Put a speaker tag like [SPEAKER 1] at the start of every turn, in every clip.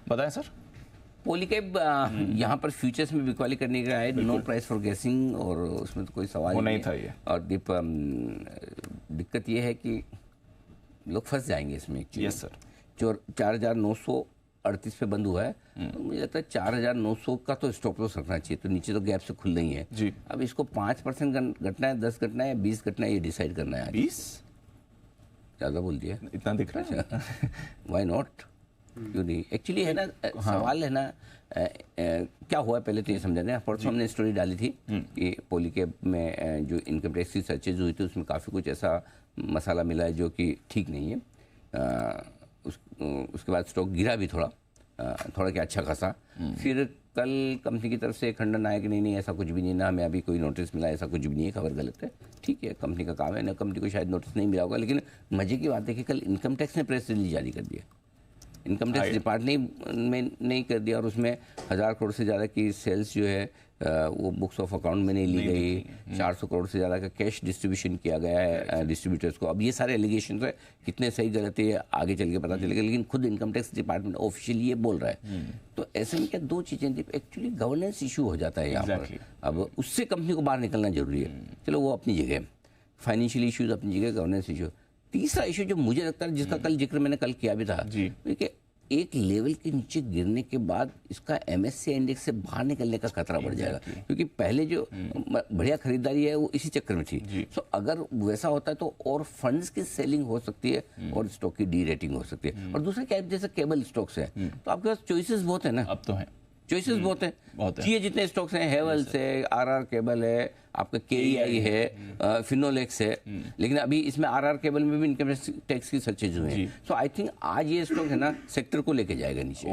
[SPEAKER 1] बताएं सर।
[SPEAKER 2] पॉलीकैब यहाँ पर फ्यूचर्स में बिकवाली करने का है, नो प्राइस फॉर गैसिंग, और उसमें तो कोई सवाल
[SPEAKER 1] वो
[SPEAKER 2] नहीं
[SPEAKER 1] था ये।
[SPEAKER 2] और दिक्कत ये है कि लोग फंस जाएंगे इसमें।
[SPEAKER 1] Yes sir.
[SPEAKER 2] 4,938 पे बंद हुआ है, तो मुझे लगता है 4,900 का तो स्टॉप लॉस रखना चाहिए, तो नीचे तो गैप से खुल नहीं है
[SPEAKER 1] जी।
[SPEAKER 2] अब इसको 5% घटना है, 10 घटना है, 20 घटना है, ये डिसाइड करना है।
[SPEAKER 1] 20
[SPEAKER 2] ज़्यादा बोल दिया,
[SPEAKER 1] इतना दिख रहा है।
[SPEAKER 2] वाई नॉट, क्यों नहीं? एक्चुअली है ना, सवाल है ना, क्या हुआ पहले तो ये समझना। परसों हमने स्टोरी डाली थी कि पॉलीकैब में जो इनकम टैक्स की सर्चेज हुई थी उसमें काफ़ी कुछ ऐसा मसाला मिला है जो कि ठीक नहीं है। उसके बाद स्टॉक गिरा भी थोड़ा क्या अच्छा खासा। फिर कल कंपनी की तरफ से खंडन आया कि नहीं ऐसा कुछ भी नहीं, ना हमें अभी कोई नोटिस मिला, ऐसा कुछ भी नहीं है, खबर गलत है। ठीक है, कंपनी का काम है ना, कंपनी को शायद नोटिस नहीं मिला होगा। लेकिन मजे की बात है कि कल इनकम टैक्स ने प्रेस रिलीज जारी कर दिया, इनकम टैक्स डिपार्टमेंट ने नहीं कर दिया, और उसमें 1000 करोड़ से ज़्यादा की सेल्स जो है वो बुक्स ऑफ अकाउंट में नहीं ली गई। 400 करोड़ से ज़्यादा का कैश डिस्ट्रीब्यूशन किया गया है डिस्ट्रीब्यूटर्स को। अब ये सारे एलिगेशन है, कितने सही गलत है आगे चल के पता चलेगा, लेकिन खुद इनकम टैक्स डिपार्टमेंट ऑफिशियली ये बोल रहा है। तो ऐसे में क्या दो चीज़ें थी, एक्चुअली गवर्नेंस इशू हो जाता है यहाँ पर। अब उससे कंपनी को बाहर निकलना जरूरी है, चलो वो अपनी जगह, फाइनेंशियल इशूज अपनी जगह, गवर्नेंस इशू। तीसरा इशू जो मुझे लगता है, जिसका कल जिक्र मैंने कल किया भी था, कि एक लेवल के नीचे गिरने के बाद इसका MSCI इंडेक्स से बाहर निकलने का खतरा बढ़ जाएगा, क्योंकि पहले जो बढ़िया खरीदारी है वो इसी चक्कर में थी। तो अगर वैसा होता है तो और फंड्स की सेलिंग हो सकती है और स्टॉक की डी रेटिंग हो सकती है। और दूसरा क्या, जैसे केबल स्टॉक्स है तो आपके पास चॉइसेस बहुत है ना,
[SPEAKER 1] अब तो है
[SPEAKER 2] चॉइसेस बहुत हैं, चाहिए जितने स्टॉक्स हैं, हेवल्स है, RR केबल है, आपका KEI है, फिनोलेक्स है। लेकिन अभी इसमें RR केबल में भी इनकम टैक्स की सर्चेज हुए हैं। सो आई थिंक आज ये स्टॉक है ना सेक्टर को लेके जाएगा नीचे।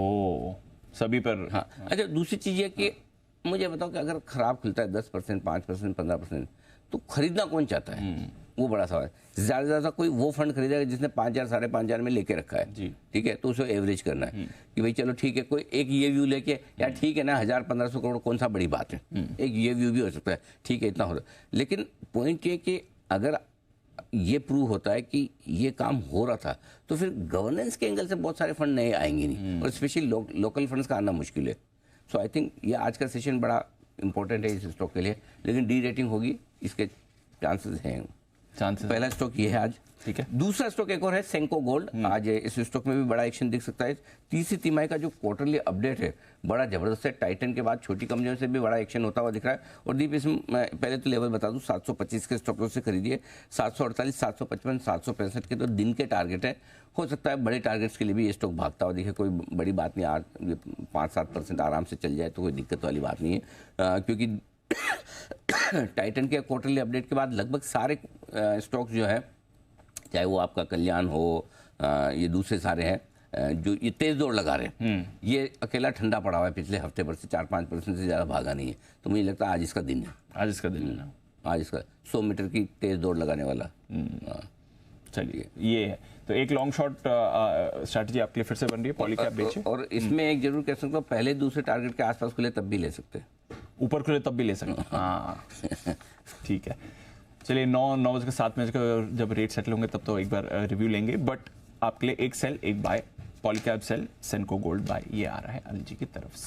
[SPEAKER 1] सभी पर।
[SPEAKER 2] हाँ, अच्छा दूसरी चीज़ है कि मुझे बताओ कि अगर खराब खुलता है 10%, 5%, 15%, तो खरीदना कौन चाहता है? वो बड़ा सवाल है। ज़्यादा से ज़्यादा कोई वो फंड खरीदेगा जिसने 5,000 5,500 में लेके रखा है, ठीक है, तो उसे एवरेज करना है कि भाई चलो ठीक है, कोई एक ये व्यू लेके यार ठीक है ना, 1,000-1,500 करोड़ कौन सा बड़ी बात है, एक ये व्यू भी हो सकता है, ठीक है, इतना हो सकता है। लेकिन पॉइंट ये कि अगर ये प्रूव होता है कि ये काम हो रहा था, तो फिर गवर्नेंस के एंगल से बहुत सारे फंड नए आएंगे नहीं, और स्पेशली लोकल फंड्स का आना मुश्किल है। सो आई थिंक ये आज का सेशन बड़ा इंपॉर्टेंट है इस स्टॉक के लिए, लेकिन डी रेटिंग होगी, इसके चांसेस हैं। पहला स्टॉक ये है आज, ठीक है। दूसरा स्टॉक एक और है सेंको गोल्ड। आज इस स्टॉक में भी बड़ा एक्शन दिख सकता है। तीसरी तिमाही का जो क्वार्टरली अपडेट है बड़ा जबरदस्त है, टाइटन के बाद छोटी कंपनियों से भी बड़ा एक्शन होता हुआ दिख रहा है। और दीप इसमें मैं पहले तो लेवल बता दूं, 725 के स्टॉक लॉस से खरीदिए, 748, 755, 765 के तो दिन के टारगेट है। हो सकता है बड़े टारगेट्स के लिए भी ये स्टॉक भागता हुआ दिखे, कोई बड़ी बात नहीं, 5-7% आराम से चल जाए तो कोई दिक्कत वाली बात नहीं है, क्योंकि टाइटन के क्वार्टरली अपडेट के बाद लगभग सारे स्टॉक्स जो है, चाहे वो आपका कल्याण हो, ये दूसरे सारे हैं जो ये तेज दौड़ लगा रहे हैं, ये अकेला ठंडा पड़ा हुआ है पिछले हफ्ते भर से, 4-5% से ज़्यादा भागा नहीं है। तो मुझे लगता है आज इसका दिन है, आज इसका 100 मीटर की तेज दौड़ लगाने वाला।
[SPEAKER 1] चलिए, ये है तो एक लॉन्ग शॉट स्ट्रैटेजी आपके लिए फिर से बन रही है पॉलीकैब बेचे।
[SPEAKER 2] और इसमें एक जरूर कह सकता हूँ, पहले दूसरे टारगेट के आसपास खुले तब भी ले सकते हैं,
[SPEAKER 1] ऊपर खुले तब भी ले सकते हैं। हाँ ठीक है, चलिए 9:07 जब रेट सेटल होंगे तब तो एक बार रिव्यू लेंगे। बट आपके लिए एक सेल एक buy, Polycab sell, Senco Gold buy, ये आ रहा है अनिल जी की तरफ से।